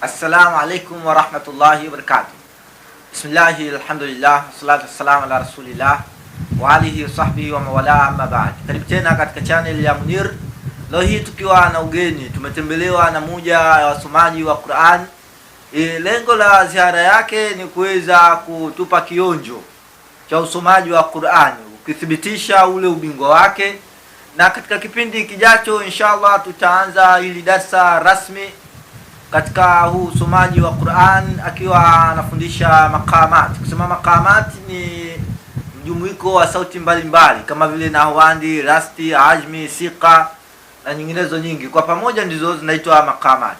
Assalamu alaikum wa rahmatullahi wa barakatuh. Bismillahi, alhamdulillah, salatu wassalamu ala rasulillah wa alihi wa sahbihi wa mawala, amma ba'd. Karibu tena katika channel ya Munir. Leo hii tukiwa na ugeni, tumetembelewa na moja ya wasomaji wa Qur'an. Lengo la ziara yake ni kuweza kutupa kionjo cha usomaji wa Qur'an, ukithibitisha ule ubingwa wake, na katika kipindi kijacho inshallah tutaanza hili darasa rasmi katika huu usomaji wa Qur'an, akiwa anafundisha maqamat. Kusema maqamat ni mjumuiko wa sauti mbalimbali kama vile nahwandi, rasti, ajmi, siqa na nyinginezo nyingi, kwa pamoja ndizo zinaitwa maqamat.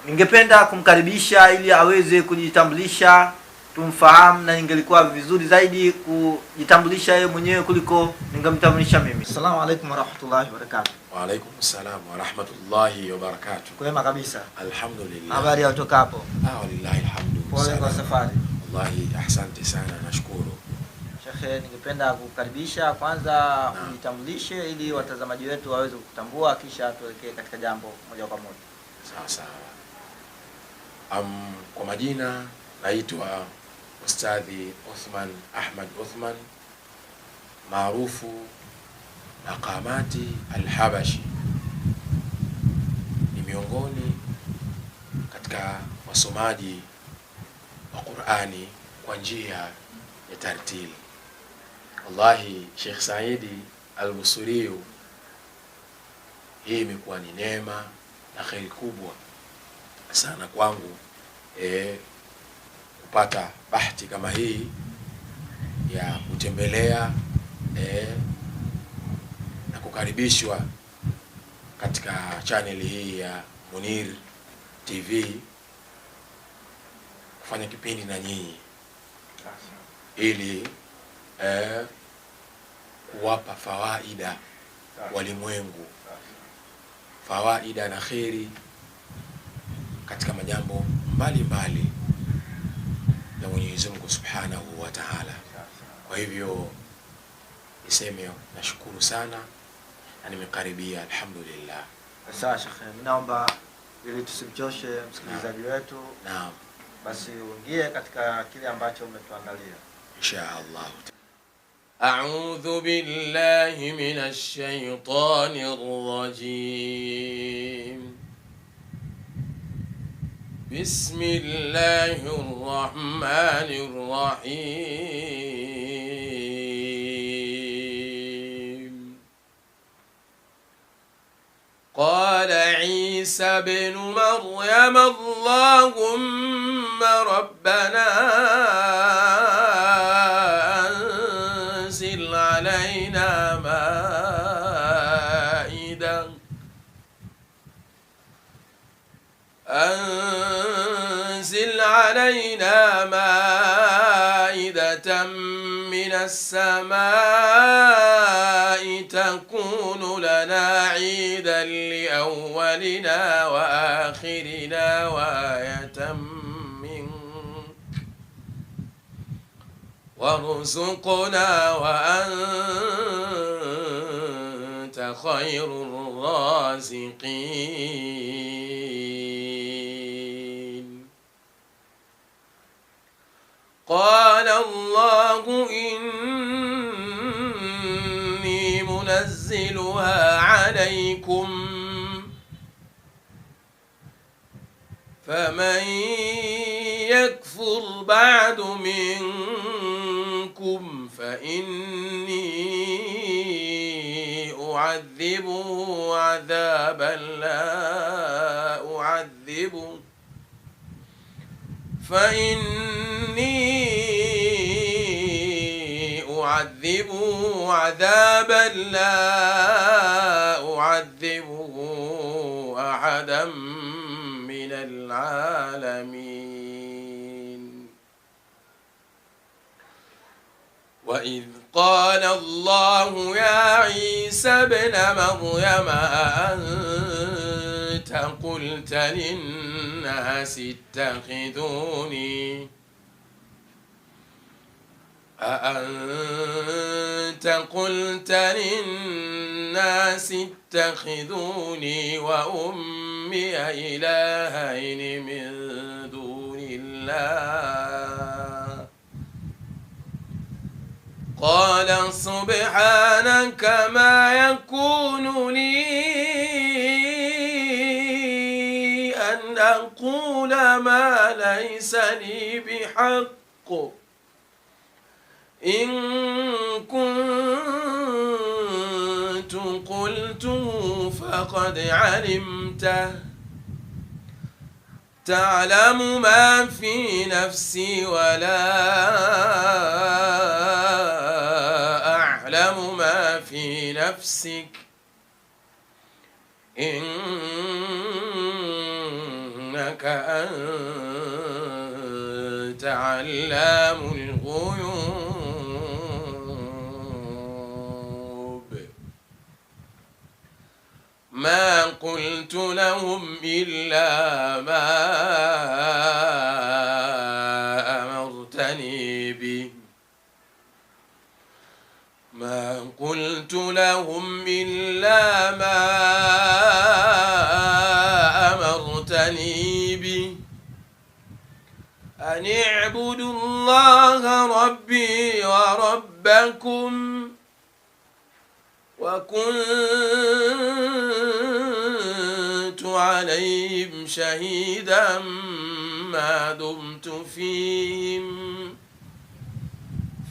Ningependa kumkaribisha ili aweze kujitambulisha, tumfahamu, na ingelikuwa vizuri zaidi kujitambulisha yeye mwenyewe kuliko ningemtambulisha mimi. Assalamu alaykum wa rahmatullahi wa barakatuh. Wa alaykum assalam wa rahmatullahi wa barakatuh. Kwema kabisa. Alhamdulillah. Habari ya kutoka hapo? Wallahi alhamdu. Pole kwa safari. Wallahi asante sana, nashukuru. Shekhe, ningependa kukaribisha kwanza ujitambulishe ili watazamaji wetu waweze kukutambua, kisha tuelekee katika jambo moja kwa moja. Sawa sawa. Kwa majina naitwa Ustadhi Uthman Ahmad Uthman, maarufu Maqamati Al-Habashi. Ni miongoni katika wasomaji wa Qur'ani kwa njia ya tartili. Wallahi Sheikh Saidi Al-Busuri, hii imekuwa ni neema na kheri kubwa sana kwangu kupata bahati kama hii ya kutembelea na kukaribishwa katika channel hii ya Munir TV kufanya kipindi na nyinyi ili kuwapa fawaida walimwengu, fawaida na kheri katika majambo mbalimbali ya Mwenyezi Mungu Subhanahu wa Ta'ala. Kwa hivyo niseme nashukuru sana na nimekaribia, alhamdulillah. Sawa Sheikh, naomba ili tusimchoshe msikilizaji wetu, naam, basi uingie katika kile ambacho umetuandalia insha Allah. A'udhu billahi minash shaitanir rajim. Bismillahir rahmanir rahim. Qala Isa ibn Maryam, Allahumma rabbana anzil alayna ma'idan أنزل علينا مائدة من السماء تكون لنا عيدا لأولنا وآخرنا وآية منك وارزقنا وأنت خير الرازقين. قال الله إني منزلها عليكم فمن يكفر بعد منكم فإني أعذبه عذابا لا أعذبه أحدا من العالمين. وإذ قال الله يا عيسى ابن مريم أأنت قلت للناس اتخذوني أأنت قلت للناس الناس اتخذوني وأمي إلهين من دون الله قال سبحانك ما يكون لي أن أقول ما ليس لي بحق إن كنت قلته فقد علمته تعلم ما في نفسي ولا أعلم ما في نفسك إنك أنت علام الغيوب ما قلت لهم إلا ما أمرتني به ما قلت لهم إلا ما أمرتني به أن اعبدوا الله ربي وربكم وكنت عليهم شهيدا ما دمت فيهم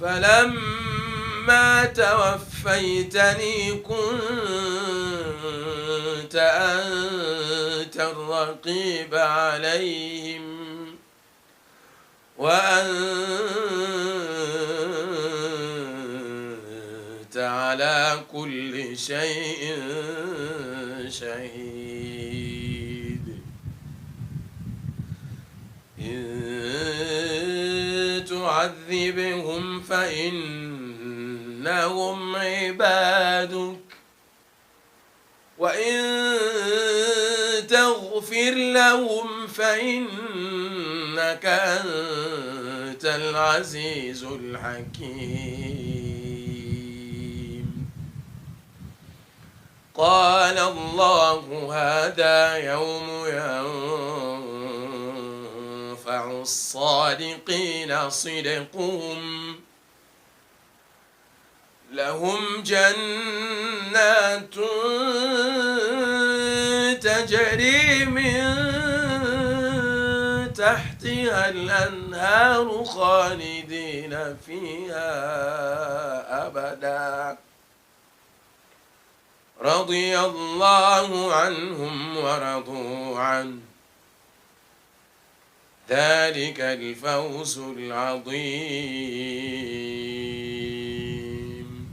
فلما توفيتني كنت أنت الرقيب عليهم وأنت على كل شيء شهيد إن تعذبهم فإنهم عبادك وإن تغفر لهم فإنك أنت العزيز الحكيم قال الله هذا يوم ينفع الصادقين صدقهم لهم جنات تجري من تحتها الأنهار خالدين فيها أبدا رضي الله عنهم ورضوا عنه ذلك الفوز العظيم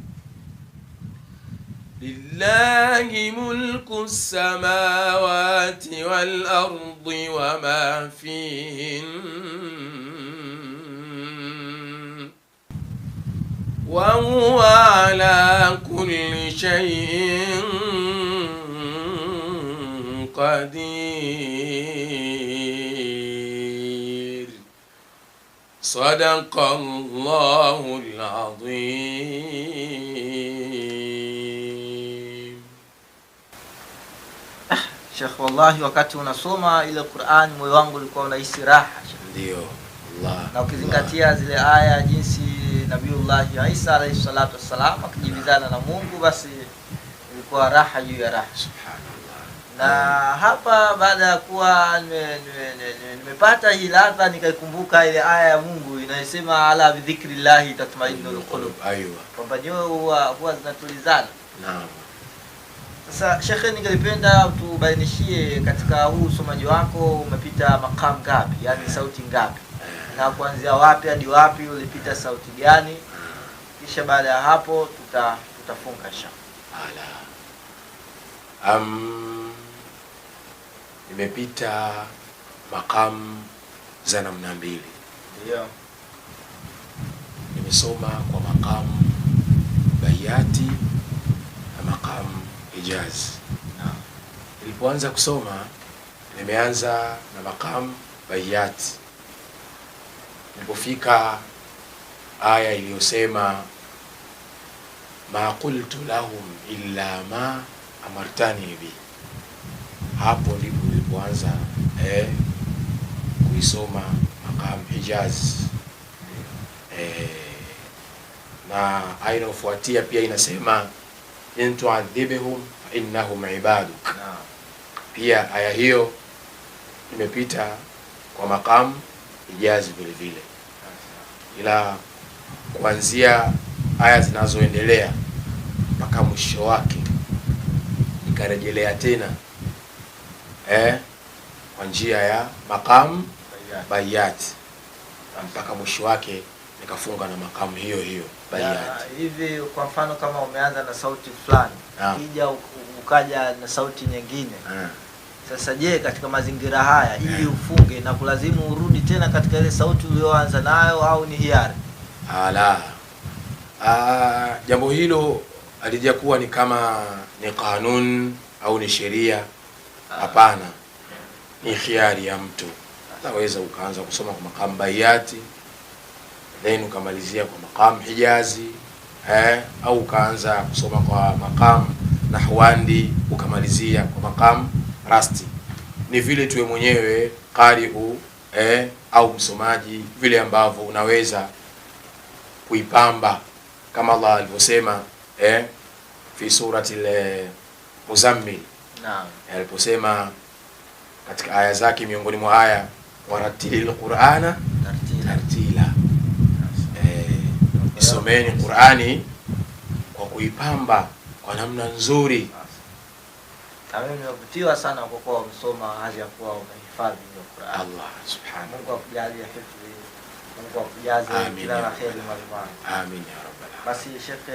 لله ملك السماوات والأرض وما فيهن وهو على كل شيء قدير صدق الله العظيم. Sheikh, wallahi wakati unasoma ile Qur'an moyo wangu ulikuwa unahisi raha. Ndio Allah. Na ukizingatia zile aya jinsi Nabiullah Isa alayhi salatu wassalam akijibizana na Mungu, basi ilikuwa raha juu ya raha. Subhanallah. Na hapa baada ya kuwa nimepata hii ladha nikaikumbuka ile aya ya Mungu inayosema ala bi dhikrillah tatma'innul qulub. Aywa. Kwamba nyoyo huwa zinatulizana. Naam. Sasa Sheikh, ningelipenda tubainishie katika huu usomaji wako umepita maqam ngapi, yani sauti ngapi, na kuanzia wapi hadi wapi ulipita sauti gani, kisha baada ya hapo tutafunga inshallah. Nimepita maqam za namna mbili. Ndio. Nimesoma kwa maqam bayati na maqam ijaz. Nilipoanza kusoma nimeanza na maqam bayati. Nilipofika aya iliyosema ma qultu lahum illa ma amartani bi. Hapo ndipo nilipoanza kuisoma maqam Hijaz. Na aya inayofuatia pia inasema in tu'adhibhum fa innahum ibaduk. Pia aya hiyo imepita kwa maqam Hijaz vile vile, ila kuanzia aya zinazoendelea mpaka mwisho wake nikarejelea tena kwa njia ya maqam Bayat mpaka mwisho wake nikafunga na maqam hiyo hiyo Bayat. Hivi kwa mfano kama umeanza na sauti fulani kija ukaja na sauti nyingine, sasa je, katika mazingira haya ili ufunge na kulazimu urudi tena katika ile sauti uliyoanza nayo au ni hiari? Jambo hilo alijakuwa ni kama ni kanun au ni sheria. Hapana, ni hiari ya mtu. Unaweza ukaanza kusoma kwa maqam Bayati then ukamalizia kwa maqam Hijazi, au ukaanza kusoma kwa maqam Nahwandi ukamalizia kwa maqam Rasti. Ni vile tuwe mwenyewe qari'u au msomaji vile ambavyo unaweza kuipamba, kama Allah alivyosema fi surati al-Muzammil. Naam. Aliposema katika aya zake, miongoni mwa aya waratilil Qur'ana tartila. Isomeni Qur'ani kwa kuipamba kwa namna nzuri. Mimi nimevutiwa sana kwa kuwa umesoma hali ya kuwa umehifadhi hiyo Qur'an. Allah subhanahu. Mungu akujalie hifadhi. Mungu akujaze kila la kheri mwalimu. Amin ya rabbal alamin. Basi Sheikh,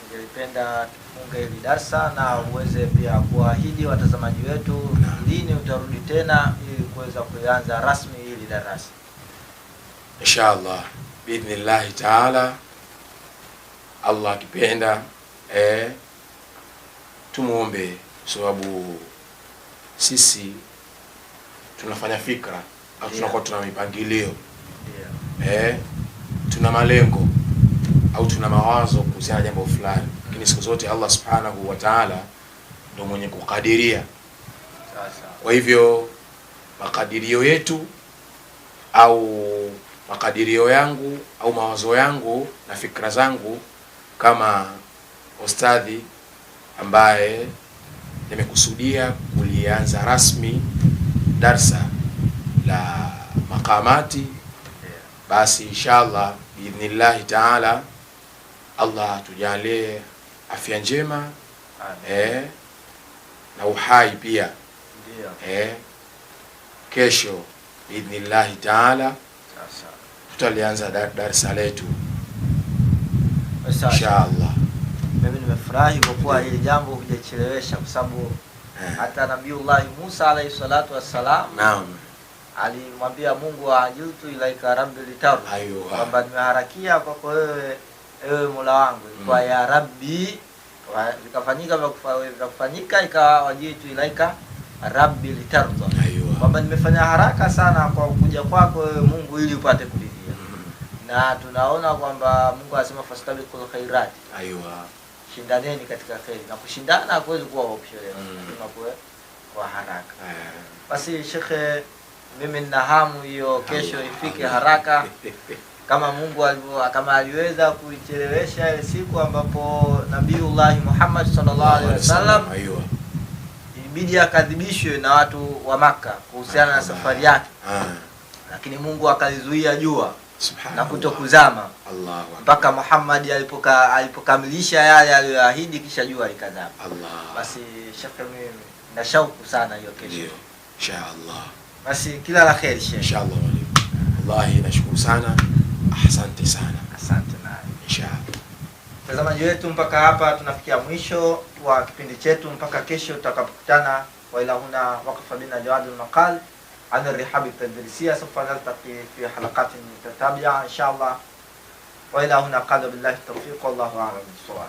ningelipenda tufunge hili darasa na uweze pia kuahidi watazamaji wetu lini utarudi tena ili kuweza kuanza rasmi hili darasa. Inshallah biidhnillah taala, Allah akipenda tumuombe, sababu sisi tunafanya fikra au tunakuwa tuna mipangilio, tuna malengo au tuna mawazo kuhusiana jambo fulani, lakini siku zote Allah subhanahu wa ta'ala ndio mwenye kukadiria. Kwa hivyo makadirio yetu au makadirio yangu au mawazo yangu na fikra zangu kama ustadhi ambaye nimekusudia kulianza rasmi darsa la maqamati, basi inshallah biidhnillah taala Allah tujalie afya njema na uhai pia. Kesho biidhnillah taala tutalianza darsa letu inshallah. Mimi nimefurahi kwa kuwa hili jambo hujachelewesha, kwa sababu hata Nabiiullah Musa alayhi salatu wassalam, naam, alimwambia Mungu, ajiltu ilaika rabbi litardi, kwamba nimeharakia kwako wewe ewe Mola wangu, kwa ya rabbi vikafanyika vya kufanyika, ikawa wajitu ilaika rabbi litardi, kwamba nimefanya haraka sana kwa kuja kwako wewe Mungu ili upate kuridhia. Na tunaona kwamba Mungu anasema fastabiqul khairat, shindaneni katika khairi, na kushindana hakuwezi kuwa option, lazima kwa haraka. Basi Sheikh, mimi nina hamu hiyo kesho ifike haraka, kama Mungu kama aliweza kuichelewesha ile siku ambapo Nabiiullah Muhammad sallallahu alaihi wasallam ibidi akadhibishwe na watu wa Makka kuhusiana na safari yake, lakini Mungu akalizuia jua na kutokuzama mpaka Muhammad alipokamilisha yale aliyoahidi, kisha jua likazama. Basi Sheikh, mimi na shauku sana hiyo kesho inshallah. Basi kila la kheri Sheikh. Inshallah. Wallahi nashukuru sana. Asante sana. Asante na inshallah. Mtazamaji wetu, mpaka hapa tunafikia mwisho wa kipindi chetu, mpaka kesho tutakapokutana. Wa ila huna waqfa bina jawadul maqal عن الرحاب التدريسية. سوف نلتقي في حلقات متتابعة إن شاء الله. وإلى هنا قال بالله التوفيق والله أعلم بالصواب.